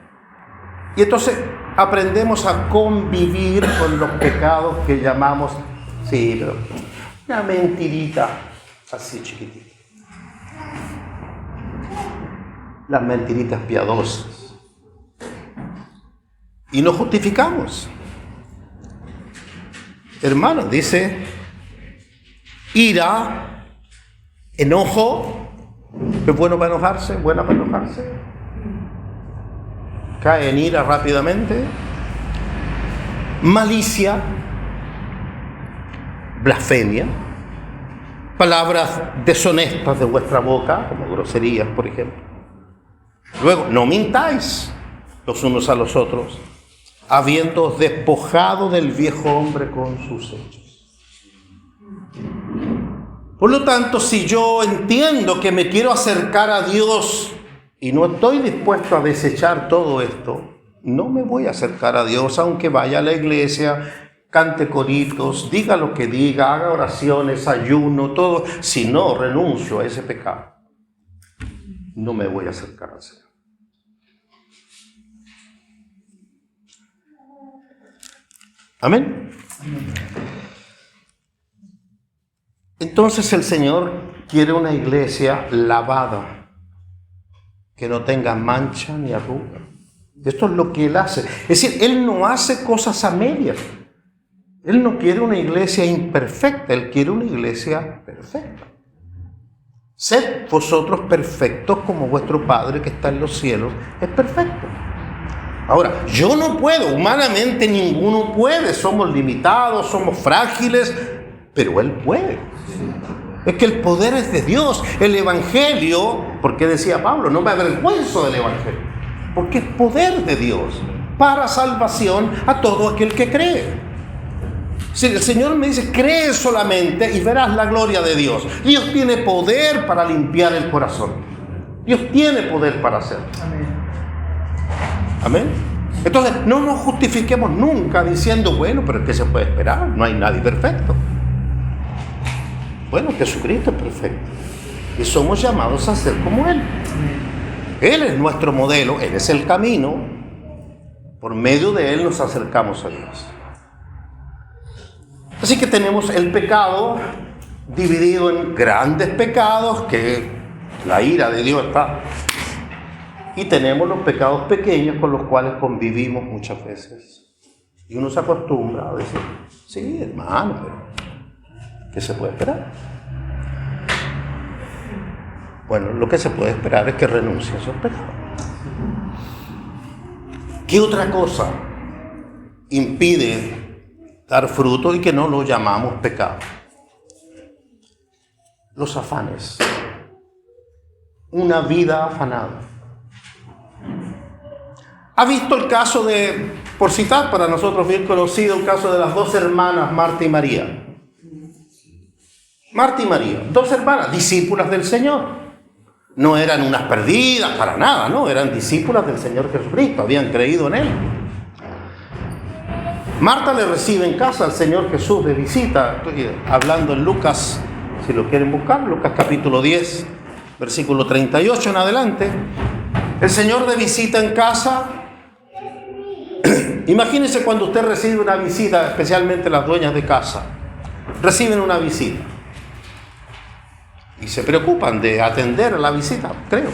Y entonces aprendemos a convivir con los pecados que llamamos, sí, pero una mentirita así chiquitita. Las mentiritas piadosas. Y nos justificamos. Hermanos, dice, ira, enojo, ¿es bueno para enojarse? ¿Buena para enojarse? Cae en ira rápidamente. Malicia, blasfemia, palabras deshonestas de vuestra boca, como groserías, por ejemplo. Luego, no mintáis los unos a los otros, habiéndoos despojado del viejo hombre con sus hechos. Por lo tanto, si yo entiendo que me quiero acercar a Dios y no estoy dispuesto a desechar todo esto, no me voy a acercar a Dios aunque vaya a la iglesia, cante coritos, diga lo que diga, haga oraciones, ayuno, todo. Si no renuncio a ese pecado, no me voy a acercar al Señor. Amén. Entonces el Señor quiere una iglesia lavada, que no tenga mancha ni arruga. Esto es lo que Él hace. Es decir, Él no hace cosas a medias. Él no quiere una iglesia imperfecta, Él quiere una iglesia perfecta. Sed vosotros perfectos como vuestro Padre que está en los cielos es perfecto. Ahora, yo no puedo, humanamente ninguno puede, somos limitados, somos frágiles, pero Él puede. Es que el poder es de Dios. El Evangelio, porque decía Pablo, no me avergüenzo del Evangelio, porque es poder de Dios para salvación a todo aquel que cree. Si el Señor me dice, cree solamente y verás la gloria de Dios. Dios tiene poder para limpiar el corazón. Dios tiene poder para hacerlo. Amén. Amén. Entonces, no nos justifiquemos nunca diciendo, bueno, pero ¿qué se puede esperar? No hay nadie perfecto. Bueno, Jesucristo es perfecto. Y somos llamados a ser como Él. Él es nuestro modelo, Él es el camino. Por medio de Él nos acercamos a Dios. Así que tenemos el pecado dividido en grandes pecados, que la ira de Dios está. Y tenemos los pecados pequeños con los cuales convivimos muchas veces. Y uno se acostumbra a decir, sí, hermano, pero ¿qué se puede esperar? Bueno, lo que se puede esperar es que renuncie a esos pecados. ¿Qué otra cosa impide dar fruto y que no lo llamamos pecado? Los afanes. Una vida afanada. ¿Ha visto el caso de, por citar para nosotros bien conocido, el caso de las dos hermanas, Marta y María? Marta y María, dos hermanas, discípulas del Señor. No eran unas perdidas para nada, no, eran discípulas del Señor Jesucristo, habían creído en Él. Marta le recibe en casa al Señor Jesús de visita, estoy hablando en Lucas, si lo quieren buscar, Lucas capítulo 10, versículo 38 en adelante. El Señor de visita en casa. Imagínense cuando usted recibe una visita, especialmente las dueñas de casa, reciben una visita. Y se preocupan de atender a la visita, creo.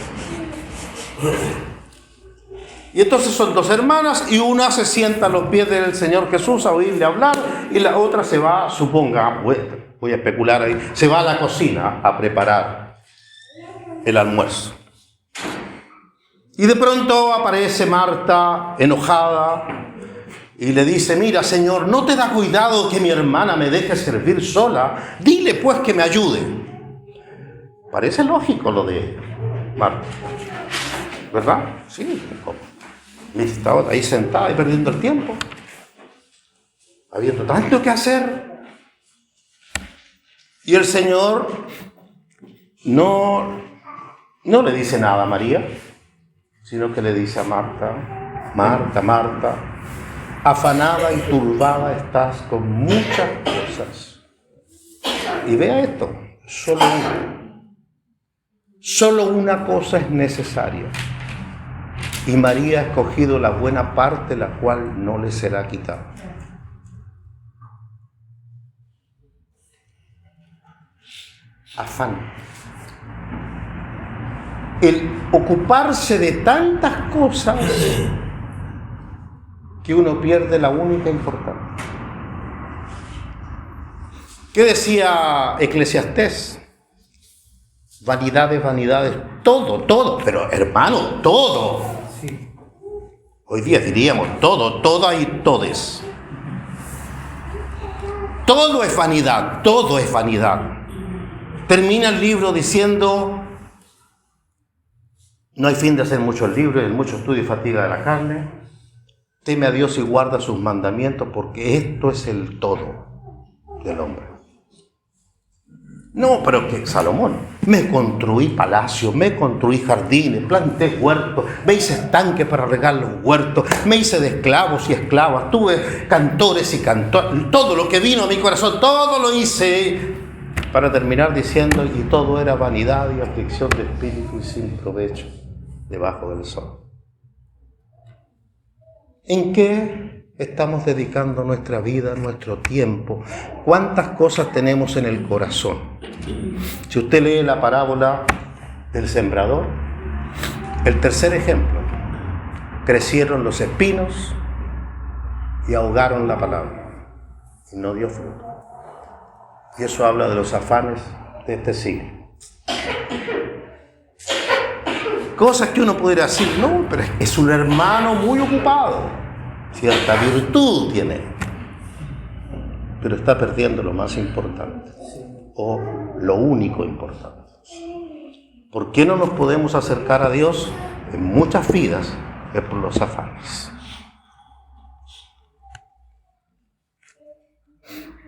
Y entonces son dos hermanas y una se sienta a los pies del Señor Jesús a oírle hablar y la otra se va, suponga, voy a especular ahí, se va a la cocina a preparar el almuerzo. Y de pronto aparece Marta enojada y le dice: mira, Señor, ¿no te da cuidado que mi hermana me deje servir sola? Dile pues que me ayude. Parece lógico lo de Marta, ¿verdad? Sí, y estaba ahí sentada y perdiendo el tiempo, habiendo tanto que hacer. Y el Señor no le dice nada a María, sino que le dice a Marta: Marta, Marta, afanada y turbada estás con muchas cosas. Y vea esto, solo una cosa es necesaria. Y María ha escogido la buena parte, la cual no le será quitada. Afán. El ocuparse de tantas cosas que uno pierde la única importante. ¿Qué decía Eclesiastés? Vanidades, vanidades, todo, pero hermano, todo. Sí. Hoy día diríamos todo, toda y todes. Todo es vanidad, todo es vanidad. Termina el libro diciendo: no hay fin de hacer muchos libros, en mucho estudio y fatiga de la carne. Teme a Dios y guarda sus mandamientos, porque esto es el todo del hombre. No, pero que Salomón, me construí palacios, me construí jardines, planté huertos, me hice estanques para regar los huertos, me hice de esclavos y esclavas, tuve cantores y cantores, todo lo que vino a mi corazón, todo lo hice, para terminar diciendo: y todo era vanidad y aflicción de espíritu y sin provecho debajo del sol. ¿En qué estamos dedicando nuestra vida, nuestro tiempo? ¿Cuántas cosas tenemos en el corazón? Si usted lee la parábola del sembrador, el tercer ejemplo: crecieron los espinos y ahogaron la palabra y no dio fruto. Y eso habla de los afanes de este siglo. Cosas que uno podría decir: no, pero es un hermano muy ocupado, cierta virtud tiene, pero está perdiendo lo más importante, o lo único importante. ¿Por qué no nos podemos acercar a Dios en muchas vidas? Es por los afanes.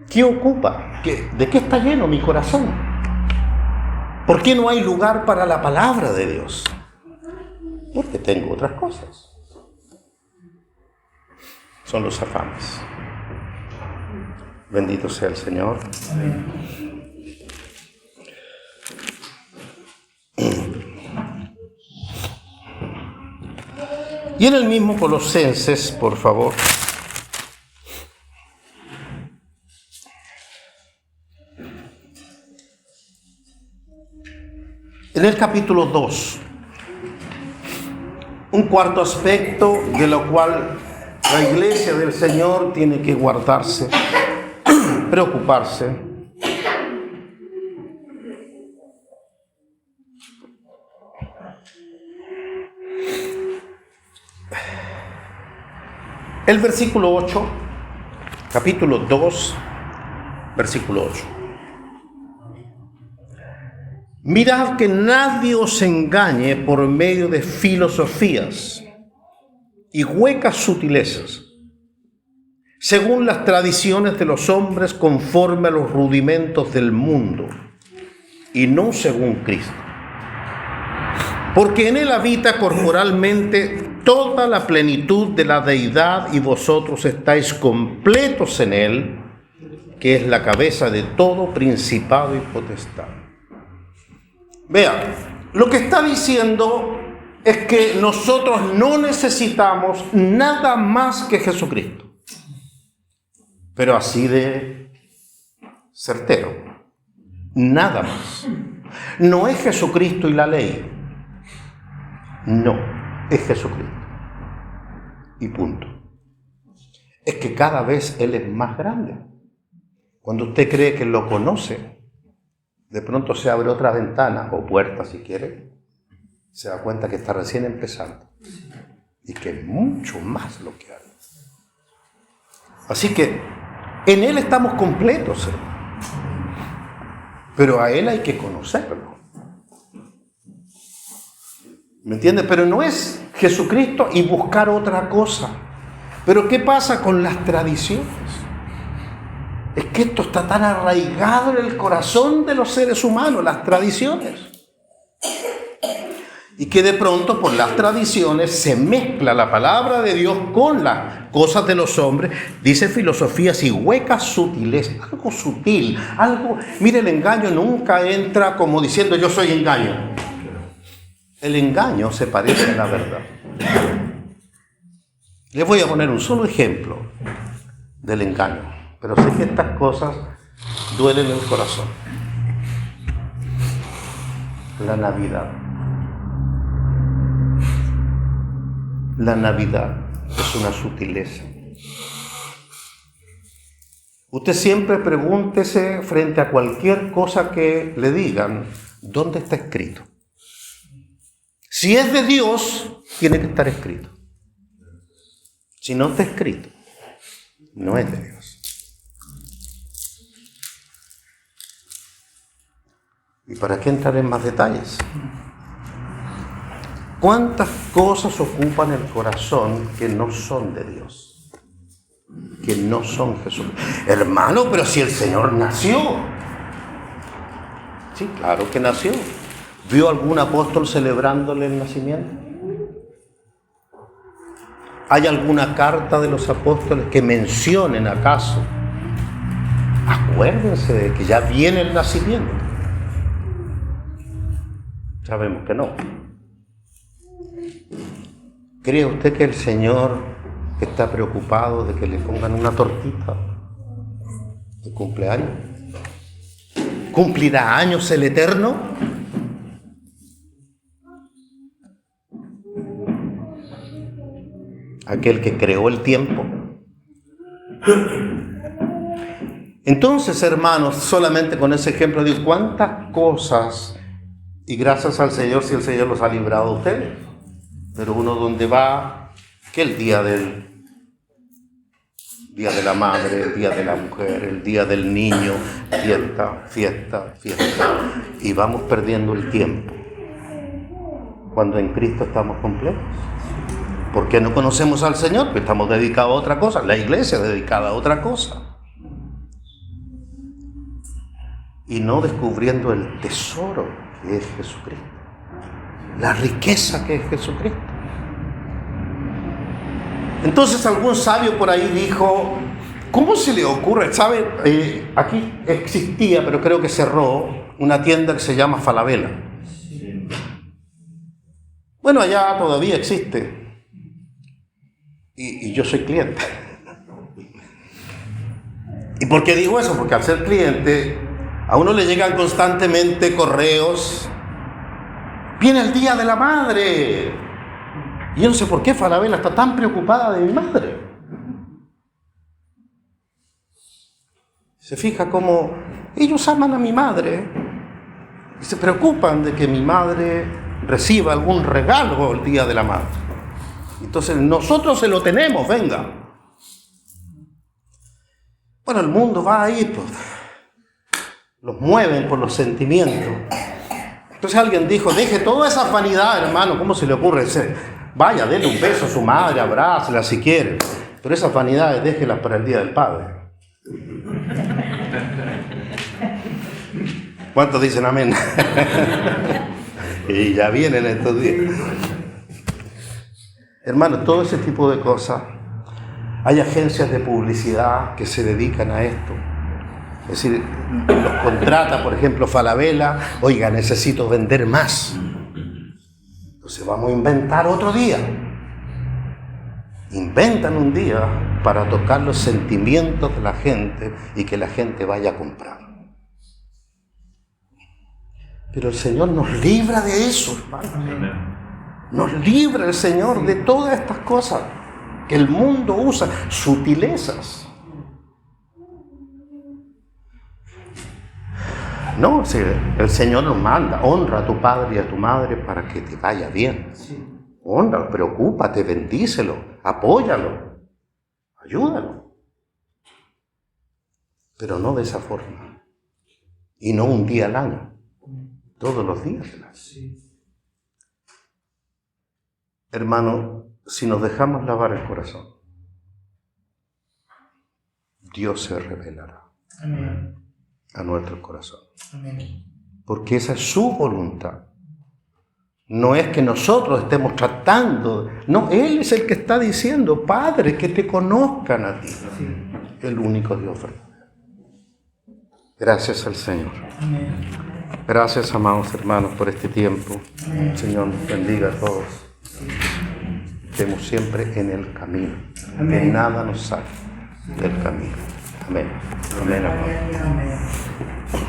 ¿Qué ocupa? ¿De qué está lleno mi corazón? ¿Por qué no hay lugar para la palabra de Dios? Porque tengo otras cosas. Son los afanes. Bendito sea el Señor. Y en el mismo Colosenses, por favor. En el capítulo 2, un cuarto aspecto de lo cual la iglesia del Señor tiene que guardarse, preocuparse. El versículo 8, capítulo 2, versículo 8. Mirad que nadie os engañe por medio de filosofías y huecas sutilezas, según las tradiciones de los hombres conforme a los rudimentos del mundo, y no según Cristo. Porque en él habita corporalmente toda la plenitud de la deidad y vosotros estáis completos en él, que es la cabeza de todo principado y potestad. Vea, lo que está diciendo es que nosotros no necesitamos nada más que Jesucristo. Pero así de certero, nada más. No es Jesucristo y la ley. No, es Jesucristo. Y punto. Es que cada vez Él es más grande. Cuando usted cree que lo conoce, de pronto se abre otra ventana o puerta si quiere, se da cuenta que está recién empezando y que es mucho más lo que hay. Así que en Él estamos completos, hermano. Pero a Él hay que conocerlo. ¿Me entiendes? Pero no es Jesucristo y buscar otra cosa. Pero ¿qué pasa con las tradiciones? Es que esto está tan arraigado en el corazón de los seres humanos, las tradiciones. Y que de pronto por las tradiciones se mezcla la palabra de Dios con las cosas de los hombres. Dice filosofías y huecas sutiles, algo sutil, algo... Mire, el engaño nunca entra como diciendo yo soy engaño. El engaño se parece a la verdad. Les voy a poner un solo ejemplo del engaño, pero sé que estas cosas duelen el corazón. La Navidad. La Navidad es una sutileza. Usted siempre pregúntese frente a cualquier cosa que le digan, ¿dónde está escrito? Si es de Dios, tiene que estar escrito. Si no está escrito, no es de Dios. ¿Y para qué entrar en más detalles? ¿Cuántas cosas ocupan el corazón que no son de Dios? Que no son Jesús. Hermano, pero si el Señor nació. Sí, claro que nació. ¿Vio algún apóstol celebrándole el nacimiento? ¿Hay alguna carta de los apóstoles que mencionen acaso? Acuérdense de que ya viene el nacimiento. Sabemos que no. ¿Cree usted que el Señor está preocupado de que le pongan una tortita de cumpleaños? ¿Cumplirá años el Eterno? Aquel que creó el tiempo. Entonces, hermanos, solamente con ese ejemplo digo, ¿cuántas cosas? Y gracias al Señor si el Señor los ha librado a ustedes. Pero uno donde va, que el día de la madre, el día de la mujer, el día del niño, fiesta. Y vamos perdiendo el tiempo. Cuando en Cristo estamos completos. ¿Por qué no conocemos al Señor? Porque estamos dedicados a otra cosa. La iglesia dedicada a otra cosa. Y no descubriendo el tesoro que es Jesucristo. La riqueza que es Jesucristo. Entonces algún sabio por ahí dijo, ¿cómo se le ocurre? ¿Sabe? Aquí existía, pero creo que cerró, una tienda que se llama Falabella. Bueno, allá todavía existe. Y yo soy cliente. ¿Y por qué digo eso? Porque al ser cliente, a uno le llegan constantemente correos. Viene el Día de la Madre. Y yo no sé por qué Falabella está tan preocupada de mi madre. Se fija cómo ellos aman a mi madre y se preocupan de que mi madre reciba algún regalo el Día de la Madre. Entonces nosotros se lo tenemos, venga. Bueno, el mundo va ahí, pues, los mueven por los sentimientos. Entonces alguien dijo, deje toda esa vanidad, hermano, ¿cómo se le ocurre? Vaya, denle un beso a su madre, abrácela si quiere. Pero esas vanidades déjelas para el Día del Padre. ¿Cuántos dicen amén? Y ya vienen estos días. Hermano, todo ese tipo de cosas. Hay agencias de publicidad que se dedican a esto. Es decir, los contrata, por ejemplo, Falabella. Oiga, necesito vender más. Entonces vamos a inventar otro día. Inventan un día para tocar los sentimientos de la gente y que la gente vaya a comprar. Pero el Señor nos libra de eso, hermano. Nos libra el Señor de todas estas cosas que el mundo usa, sutilezas. No, el Señor nos manda, honra a tu padre y a tu madre para que te vaya bien. Honra, preocúpate, bendícelo, apóyalo, ayúdalo. Pero no de esa forma. Y no un día al año. Todos los días. Hermano, si nos dejamos lavar el corazón, Dios se revelará a nuestro corazón. Porque esa es su voluntad. No es que nosotros estemos tratando. No, Él es el que está diciendo, Padre, que te conozcan a ti. El único Dios verdadero. Gracias al Señor. Gracias, amados hermanos, por este tiempo. Señor, nos bendiga a todos. Estemos siempre en el camino. Que nada nos saque del camino. Amén. Amén, amén.